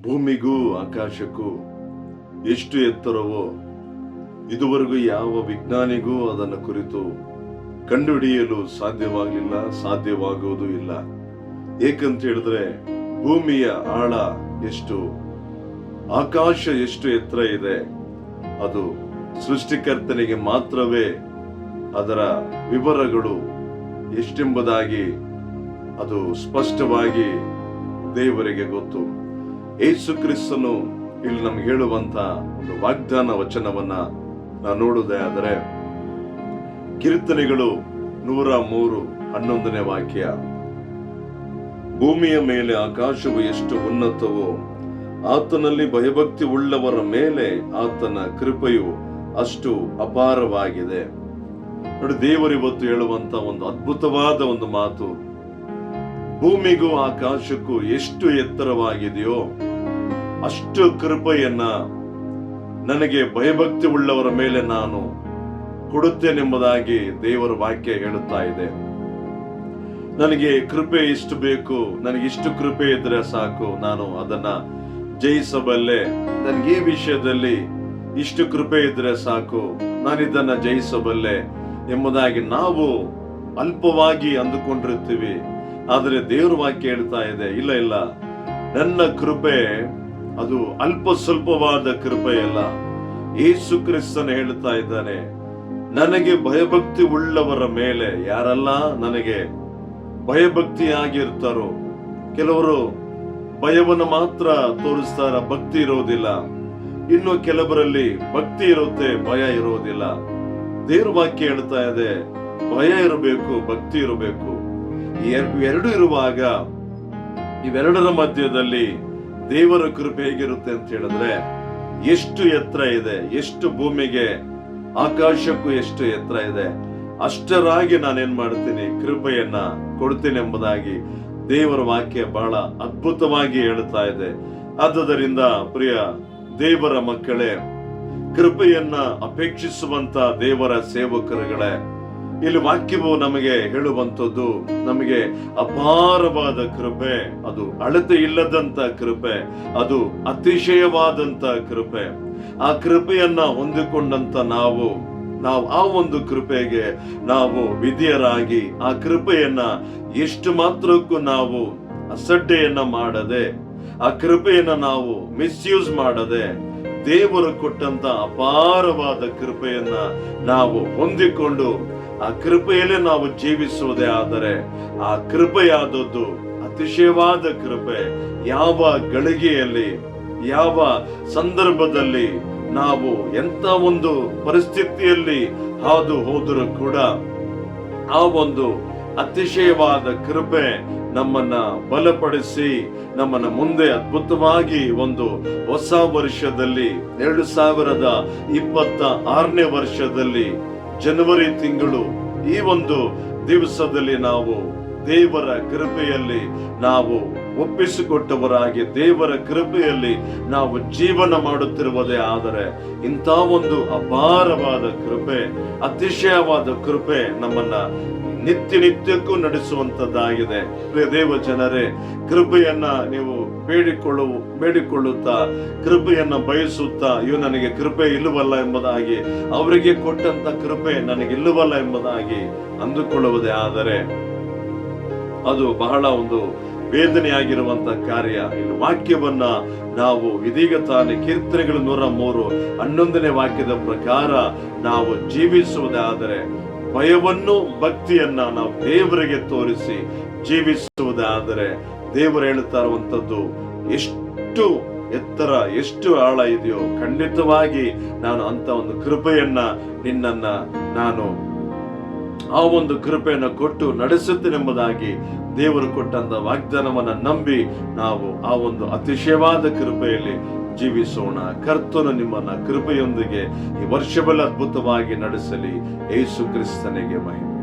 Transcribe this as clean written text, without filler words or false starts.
ಭೂಮಿಗೂ ಆಕಾಶಕ್ಕೂ ಎಷ್ಟು ಎತ್ತರವೋ ಇದುವರೆಗೂ ಯಾವ ವಿಜ್ಞಾನಿಗೂ ಅದನ್ನು ಕುರಿತು ಕಂಡುಹಿಡಿಯಲು ಸಾಧ್ಯವಾಗಲಿಲ್ಲ, ಸಾಧ್ಯವಾಗುವುದೂ ಇಲ್ಲ. ಏಕಂತ ಹೇಳಿದ್ರೆ ಭೂಮಿಯ ಆಳ ಎಷ್ಟು, ಆಕಾಶ ಎಷ್ಟು ಎತ್ತರ ಇದೆ, ಅದು ಸೃಷ್ಟಿಕರ್ತನಿಗೆ ಮಾತ್ರವೇ ಅದರ ವಿವರಗಳು ಎಷ್ಟೆಂಬುದಾಗಿ ಅದು ಸ್ಪಷ್ಟವಾಗಿ ದೇವರಿಗೆ ಗೊತ್ತು. ಯೇಸು ಕ್ರಿಸ್ತನು ಇಲ್ಲಿ ನಮ್ಗೆ ಹೇಳುವಂತ ಒಂದು ವಾಗ್ದಾನ ವಚನವನ್ನ ನಾವು ನೋಡುವುದೇ ಆದರೆ ಕೀರ್ತನೆಗಳು 103:11 ವಾಕ್ಯ, ಭೂಮಿಯ ಮೇಲೆ ಆಕಾಶವು ಎಷ್ಟು ಉನ್ನತವೋ ಆತನಲ್ಲಿ ಭಯಭಕ್ತಿ ಉಳ್ಳವರ ಮೇಲೆ ಆತನ ಕೃಪೆಯು ಅಷ್ಟು ಅಪಾರವಾಗಿದೆ. ನೋಡಿ, ದೇವರು ಇವತ್ತು ಹೇಳುವಂತ ಒಂದು ಅದ್ಭುತವಾದ ಒಂದು ಮಾತು, ಭೂಮಿಗೂ ಆಕಾಶಕ್ಕೂ ಎಷ್ಟು ಎತ್ತರವಾಗಿದೆಯೋ ಅಷ್ಟು ಕೃಪೆಯನ್ನ ನನಗೆ ಭಯಭಕ್ತಿ ಉಳ್ಳವರ ಮೇಲೆ ನಾನು ಕೊಡುತ್ತೇನೆಂಬುದಾಗಿ ದೇವರ ವಾಕ್ಯ ಹೇಳುತ್ತಾ ಇದೆ. ನನಗೆ ಕೃಪೆ ಇಷ್ಟು ಬೇಕು, ನನಗೆ ಇಷ್ಟು ಕೃಪೆ ಇದ್ರೆ ಸಾಕು, ನಾನು ಅದನ್ನ ಜಯಿಸಬಲ್ಲೆ, ನನಗೆ ಈ ವಿಷಯದಲ್ಲಿ ಇಷ್ಟು ಕೃಪೆ ಇದ್ರೆ ಸಾಕು, ನಾನಿದನ್ನ ಜಯಿಸಬಲ್ಲೆ ಎಂಬುದಾಗಿ ನಾವು ಅಲ್ಪವಾಗಿ ಅಂದುಕೊಂಡಿರ್ತೀವಿ. ಆದರೆ ದೇವರ ವಾಕ್ಯ ಹೇಳ್ತಾ ಇದೆ, ಇಲ್ಲ ಇಲ್ಲ, ನನ್ನ ಕೃಪೆ ಅದು ಅಲ್ಪ ಸ್ವಲ್ಪವಾದ ಕೃಪೆ ಅಲ್ಲ. ಯೇಸು ಕ್ರಿಸ್ತನು ಹೇಳ್ತಾ ಇದ್ದಾನೆ, ನನಗೆ ಭಯಭಕ್ತಿ ಉಳ್ಳವರ ಮೇಲೆ, ಯಾರೆಲ್ಲ ನನಗೆ ಭಯಭಕ್ತಿಯಾಗಿರ್ತಾರೋ, ಕೆಲವರು ಭಯವನ್ನು ಮಾತ್ರ ತೋರಿಸ್ತಾರ, ಭಕ್ತಿ ಇರೋದಿಲ್ಲ. ಇನ್ನು ಕೆಲವರಲ್ಲಿ ಭಕ್ತಿ ಇರುತ್ತೆ, ಭಯ ಇರೋದಿಲ್ಲ. ದೇವ್ರ ವಾಕ್ಯ ಹೇಳ್ತಾ ಇದೆ, ಭಯ ಇರಬೇಕು, ಭಕ್ತಿ ಇರಬೇಕು. ಎರಡು ಇರುವಾಗ ಇವೆರಡರ ಮಧ್ಯದಲ್ಲಿ ದೇವರ ಕೃಪೆ ಹೇಗಿರುತ್ತೆ ಅಂತ ಹೇಳಿದ್ರೆ, ಎಷ್ಟು ಎತ್ತರ ಇದೆ, ಎಷ್ಟು ಭೂಮಿಗೆ ಆಕಾಶಕ್ಕೂ ಎಷ್ಟು ಎತ್ತರ ಇದೆ, ಅಷ್ಟರಾಗಿ ನಾನೇನ್ ಮಾಡ್ತೀನಿ, ಕೃಪೆಯನ್ನ ಕೊಡ್ತೀನಿ ಎಂಬುದಾಗಿ ದೇವರ ವಾಕ್ಯ ಬಹಳ ಅದ್ಭುತವಾಗಿ ಹೇಳ್ತಾ ಇದೆ. ಆದುದರಿಂದ ಪ್ರಿಯ ದೇವರ ಮಕ್ಕಳೇ, ಕೃಪೆಯನ್ನ ಅಪೇಕ್ಷಿಸುವಂತ ದೇವರ ಸೇವಕರುಗಳೇ, ಇಲ್ಲಿ ವಾಕ್ಯವು ನಮಗೆ ಹೇಳುವಂಥದ್ದು, ನಮಗೆ ಅಪಾರವಾದ ಕೃಪೆ, ಅದು ಅಳತೆ ಇಲ್ಲದಂತ ಕೃಪೆ, ಅದು ಅತಿಶಯವಾದಂತ ಕೃಪೆ. ಆ ಕೃಪೆಯನ್ನ ಹೊಂದಿಕೊಂಡಂತ ನಾವು ಆ ಒಂದು ಕೃಪೆಗೆ ನಾವು ವಿಧಿಯರಾಗಿ ಆ ಕೃಪೆಯನ್ನ ಎಷ್ಟು ಮಾತ್ರಕ್ಕೂ ನಾವು ಅಸಡ್ಡೆಯನ್ನ ಮಾಡದೆ, ಆ ಕೃಪೆಯನ್ನ ನಾವು ಮಿಸ್ಯೂಸ್ ಮಾಡದೆ, ದೇವರು ಕೊಟ್ಟಂತ ಅಪಾರವಾದ ಕೃಪೆಯನ್ನ ನಾವು ಹೊಂದಿಕೊಂಡು ಆ ಕೃಪೆಯಲ್ಲೇ ನಾವು ಜೀವಿಸುವುದೇ ಆದರೆ, ಆ ಕೃಪೆಯಾದದ್ದು ಅತಿಶಯವಾದ ಕೃಪೆ. ಯಾವ ಗಳಿಗೆಯಲ್ಲಿ, ಯಾವ ಸಂದರ್ಭದಲ್ಲಿ, ನಾವು ಎಂತ ಒಂದು ಪರಿಸ್ಥಿತಿಯಲ್ಲಿ ಹಾದು ಹೋದರೂ ಕೂಡ ಆ ಒಂದು ಅತಿಶಯವಾದ ಕೃಪೆ ನಮ್ಮನ್ನ ಬಲಪಡಿಸಿ ನಮ್ಮನ್ನ ಮುಂದೆ ಅದ್ಭುತವಾಗಿ ಒಂದು ಹೊಸ ವರ್ಷದಲ್ಲಿ 2026ನೇ ವರ್ಷದಲ್ಲಿ ಜನವರಿ ತಿಂಗಳು ಈ ಒಂದು ದಿವಸದಲ್ಲಿ ನಾವು ದೇವರ ಕೃಪೆಯಲ್ಲಿ ನಾವು ಒಪ್ಪಿಸಿಕೊಟ್ಟವರಾಗಿ ದೇವರ ಕೃಪೆಯಲ್ಲಿ ನಾವು ಜೀವನ ಮಾಡುತ್ತಿರುವುದೇ ಆದರೆ, ಇಂಥ ಒಂದು ಅಪಾರವಾದ ಕೃಪೆ, ಅತಿಶಯವಾದ ಕೃಪೆ ನಮ್ಮನ್ನ ನಿತ್ಯಕ್ಕೂ ನಡೆಸುವಂತದ್ದಾಗಿದೆ. ದೇವ ಜನರೇ, ಕೃಪೆಯನ್ನ ನೀವು ಬೇಡಿಕೊಳ್ಳುತ್ತಾ, ಕೃಪೆಯನ್ನ ಬಯಸುತ್ತಾ, ಇವು ನನಗೆ ಕೃಪೆ ಇಲ್ಲವಲ್ಲ ಎಂಬುದಾಗಿ, ಅವರಿಗೆ ಕೊಟ್ಟಂತ ಕೃಪೆ ನನಗಿಲ್ಲವಲ್ಲ ಎಂಬುದಾಗಿ ಅಂದುಕೊಳ್ಳುವುದೇ ಆದರೆ ಅದು ಬಹಳ ಒಂದು ವೇದನೆಯಾಗಿರುವಂತ ಕಾರ್ಯ. ಇಲ್ಲಿ ವಾಕ್ಯವನ್ನ ನಾವು ಇದೀಗ ತಾನೇ ಕೀರ್ತನೆಗಳು 103:11 ವಾಕ್ಯದ ಪ್ರಕಾರ ನಾವು ಜೀವಿಸುವುದಾದರೆ, ಭಯವನ್ನು ಭಕ್ತಿಯನ್ನ ನಾವು ದೇವರಿಗೆ ತೋರಿಸಿ ಜೀವಿಸುವುದಾದರೆ, ದೇವರು ಹೇಳುತ್ತಾ ಇರುವಂತದ್ದು, ಎಷ್ಟು ಎತ್ತರ, ಎಷ್ಟು ಆಳ ಇದೆಯೋ ಖಂಡಿತವಾಗಿ ನಾನು ಅಂತ ಒಂದು ಕೃಪೆಯನ್ನ ನಿನ್ನನ್ನ ನಾನು ಆ ಒಂದು ಕೃಪೆಯನ್ನು ಕೊಟ್ಟು ನಡೆಸುತ್ತೇನೆಂಬುದಾಗಿ ದೇವರು ಕೊಟ್ಟಂತ ವಾಗ್ದಾನವನ್ನ ನಂಬಿ ನಾವು ಆ ಒಂದು ಅತಿಶಯವಾದ ಕೃಪೆಯಲ್ಲಿ ಜೀವಿಸೋಣ. ಕರ್ತನು ನಿಮ್ಮನ್ನ ಕೃಪೆಯೊಂದಿಗೆ ಈ ವರ್ಷವೆಲ್ಲ ಅದ್ಭುತವಾಗಿ ನಡೆಸಲಿ. ಯೇಸು ಕ್ರಿಸ್ತನಿಗೆ ಮಹಿಮೆ.